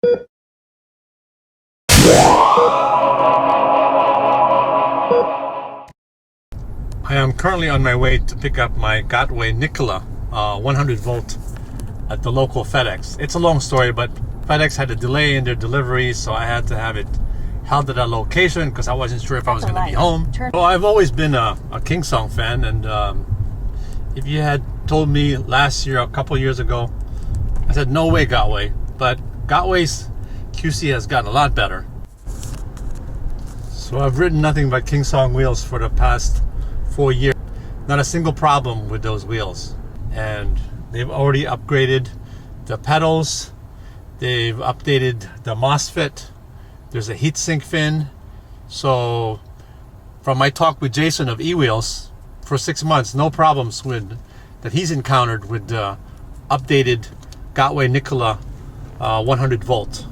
I am currently on my way to pick up my Gotway Nikola 100 volt at the local FedEx. It's a long story, but FedEx had a delay in their delivery, so I had to have it held at a location because I wasn't sure if I was going to be home. Well, I've always been a KingSong fan, and if you had told me last year, a couple years ago, I said no way Gotway, but Gotway's QC has gotten a lot better. So I've ridden nothing but KingSong wheels for the past 4 years. Not a single problem with those wheels. And they've already upgraded the pedals. They've updated the MOSFET. There's a heatsink fin. So from my talk with Jason of eWheels for 6 months, no problems with that he's encountered with the updated Gotway Nikola 100 volt.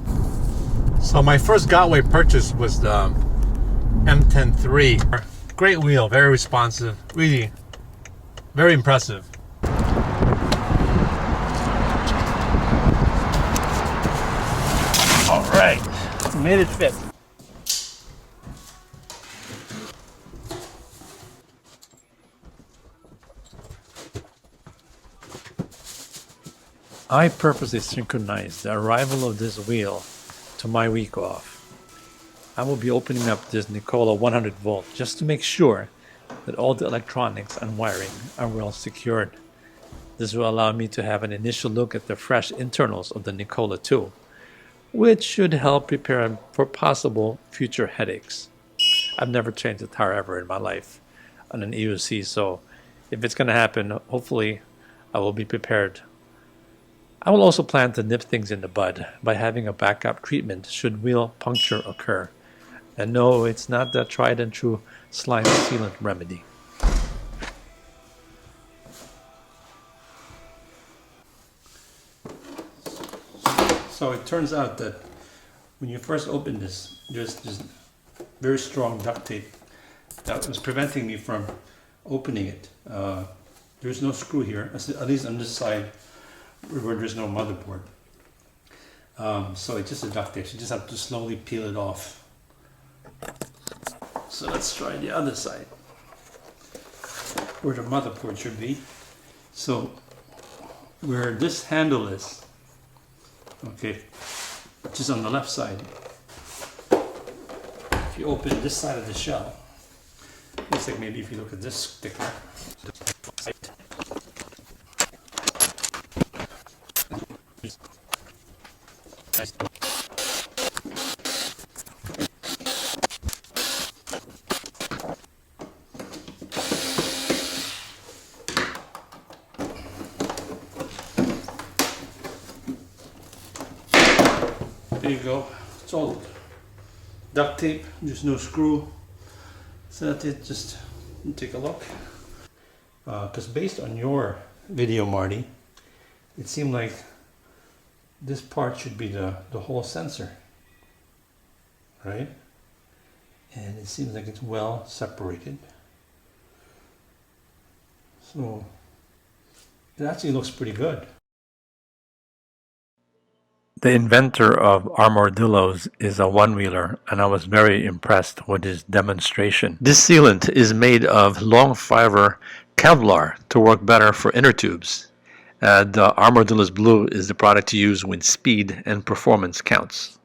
So my first Gotway purchase was the M103. Great wheel, very responsive, really very impressive. All right, made it fit. I purposely synchronized the arrival of this wheel to my week off. I will be opening up this Nikola 100 volt just to make sure that all the electronics and wiring are well secured. This will allow me to have an initial look at the fresh internals of the Nikola 2, which should help prepare for possible future headaches. I've never changed a tire ever in my life on an EUC, so if it's going to happen, hopefully I will be prepared. I will also plan to nip things in the bud by having a backup treatment should wheel puncture occur. And no, it's not the tried and true slime sealant remedy. So it turns out that when you first open this, there's this very strong duct tape that was preventing me from opening it. There's no screw here, at least on this side where there's no motherboard. So it's just a duct tape, so you just have to slowly peel it off. So let's try the other side, where the motherboard should be. So where this handle is, okay, just on the left side, if you open this side of the shell, looks like maybe if you look at this sticker, there you go. It's all duct tape, there's no screw. So that's it, just take a look. Because based on your video, Marty, it seemed like this part should be the whole sensor, right? And it seems like it's well separated. So it actually looks pretty good. The inventor of armadillos is a one-wheeler, and I was very impressed with his demonstration. This sealant is made of long fiber Kevlar to work better for inner tubes. The Armadillo's Blue is the product to use when speed and performance counts.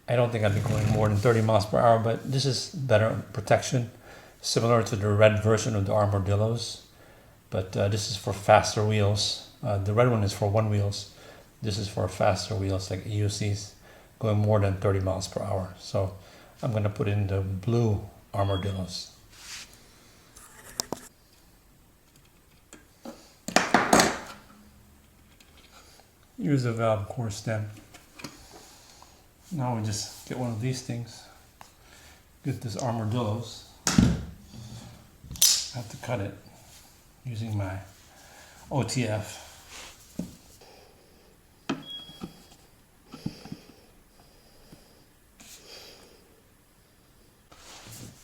I don't think I'd be going more than 30 miles per hour, but this is better protection, similar to the red version of the Armadillos. But this is for faster wheels. The red one is for one wheels. This is for faster wheels like EUCs, going more than 30 miles per hour. So I'm going to put in the blue Armadillos. Use the valve core stem. Now we just get one of these things. Get this Armadillos. I have to cut it using my OTF.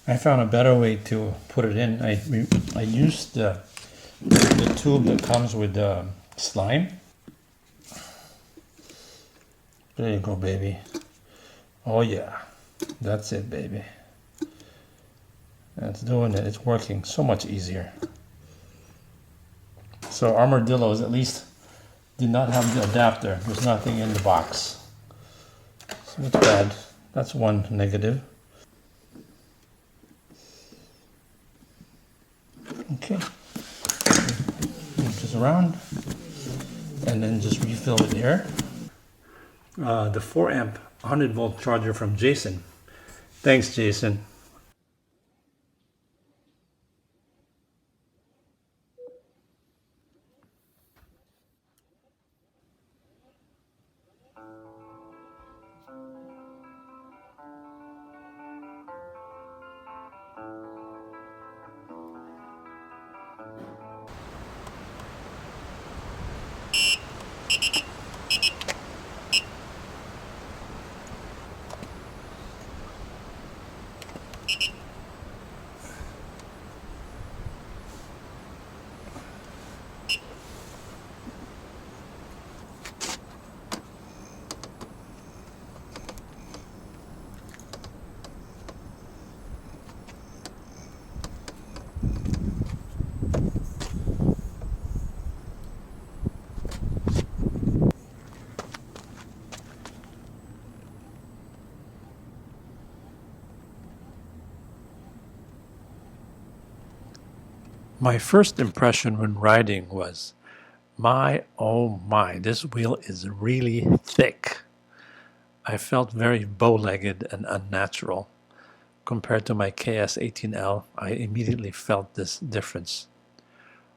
I found a better way to put it in. I used the tube that comes with the slime. There you go, baby. Oh yeah, that's it, baby. It's doing it. It's working so much easier. So Armadillos at least did not have the adapter. There's nothing in the box. So it's bad. That's one negative. Okay. Move this around and then just refill it here. The 4 amp 100 volt charger from Jason. Thanks, Jason. My first impression when riding was, oh my, this wheel is really thick. I felt very bow-legged and unnatural. Compared to my KS18L, I immediately felt this difference.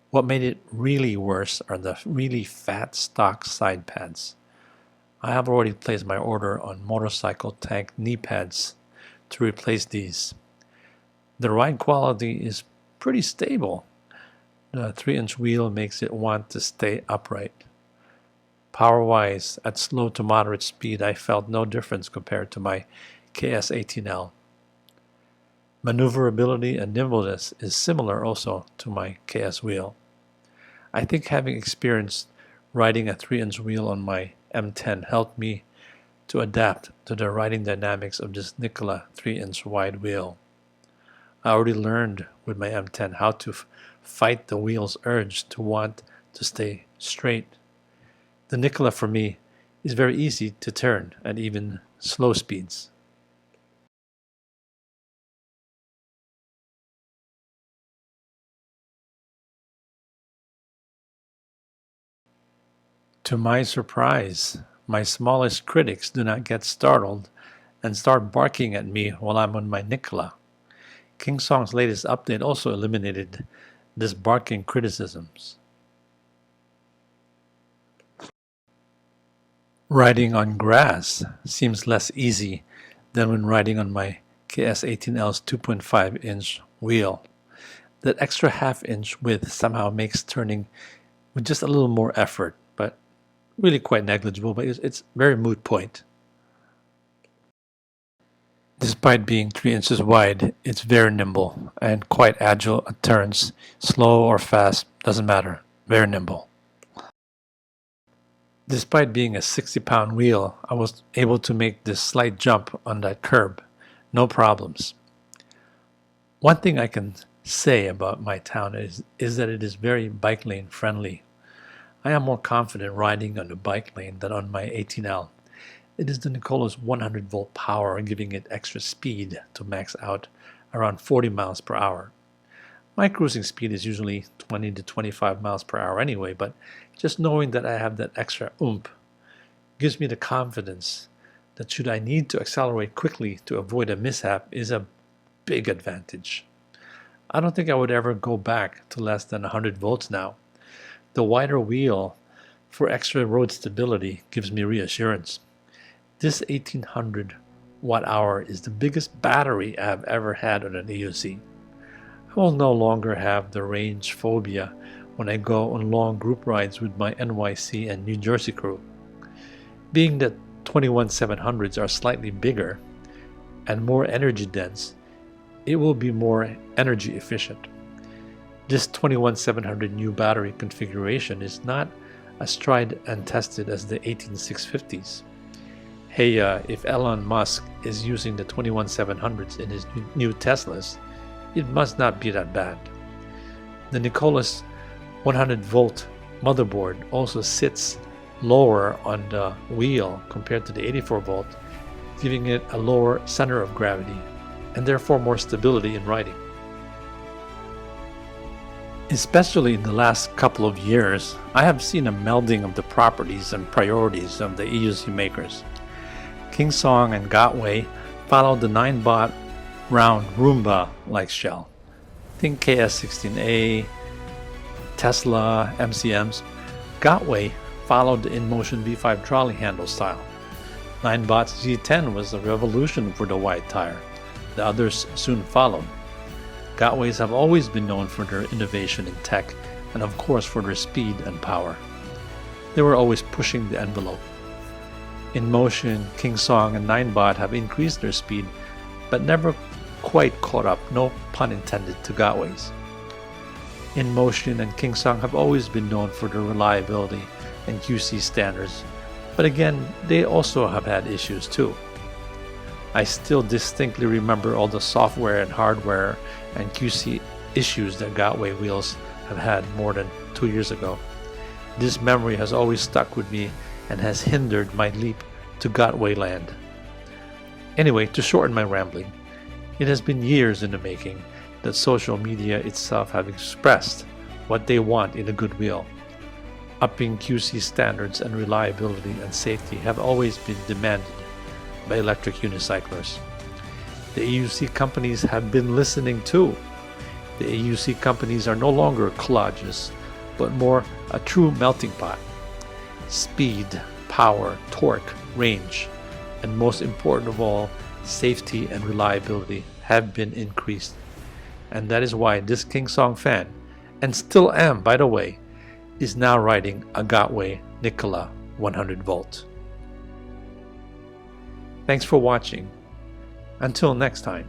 What made it really worse are the really fat stock side pads. I have already placed my order on motorcycle tank knee pads to replace these. The ride quality is pretty stable. The 3-inch wheel makes it want to stay upright. Power-wise, at slow to moderate speed, I felt no difference compared to my KS18L. Maneuverability and nimbleness is similar also to my KS wheel. I think having experienced riding a 3-inch wheel on my M10 helped me to adapt to the riding dynamics of this Nikola 3-inch wide wheel. I already learned with my M10 how to fight the wheel's urge to want to stay straight. The Nikola for me is very easy to turn at even slow speeds. To my surprise, my smallest critics do not get startled and start barking at me while I'm on my Nikola. KingSong's latest update also eliminated this barking criticisms. Riding on grass seems less easy than when riding on my KS18L's 2.5-inch wheel. That extra half-inch width somehow makes turning with just a little more effort, but really quite negligible, but it's very moot point. Despite being 3 inches wide, it's very nimble and quite agile at turns. Slow or fast, doesn't matter. Very nimble. Despite being a 60-pound wheel, I was able to make this slight jump on that curb. No problems. One thing I can say about my town is that it is very bike lane friendly. I am more confident riding on the bike lane than on my 18L. It is the Nikola's 100 volt power giving it extra speed to max out around 40 miles per hour. My cruising speed is usually 20 to 25 miles per hour anyway, but just knowing that I have that extra oomph gives me the confidence that should I need to accelerate quickly to avoid a mishap is a big advantage. I don't think I would ever go back to less than 100 volts now. The wider wheel for extra road stability gives me reassurance. This 1800 watt-hour is the biggest battery I have ever had on an EUC. I will no longer have the range phobia when I go on long group rides with my NYC and New Jersey crew. Being that 21700s are slightly bigger and more energy dense, it will be more energy efficient. This 21700 new battery configuration is not as tried and tested as the 18650s. Hey, if Elon Musk is using the 21700s in his new Teslas, it must not be that bad. The Nikola's 100-volt motherboard also sits lower on the wheel compared to the 84-volt, giving it a lower center of gravity and therefore more stability in riding. Especially in the last couple of years, I have seen a melding of the properties and priorities of the EUC makers. KingSong and Gotway followed the 9-baht round Roomba-like shell. Think KS16A, Tesla, MCMs. Gotway followed the InMotion V5 trolley handle style. 9-baht's G10 was a revolution for the wide tire. The others soon followed. Gotways have always been known for their innovation in tech and of course for their speed and power. They were always pushing the envelope. InMotion, KingSong, and 9-baht have increased their speed but never quite caught up, no pun intended, to Gotways. InMotion and KingSong have always been known for their reliability and QC standards, but again, they also have had issues too. I still distinctly remember all the software and hardware and QC issues that Gotway wheels have had more than 2 years ago. This memory has always stuck with me and has hindered my leap to Gotway land. Anyway, to shorten my rambling, it has been years in the making that social media itself have expressed what they want in a good wheel. Upping QC standards and reliability and safety have always been demanded by electric unicyclers. The EUC companies have been listening too. The EUC companies are no longer collages, but more a true melting pot. Speed, power, torque, range, and most important of all, safety and reliability have been increased. And that is why this KingSong fan, and still am by the way, is now riding a Gotway Nikola 100-volt. Thanks for watching. Until next time.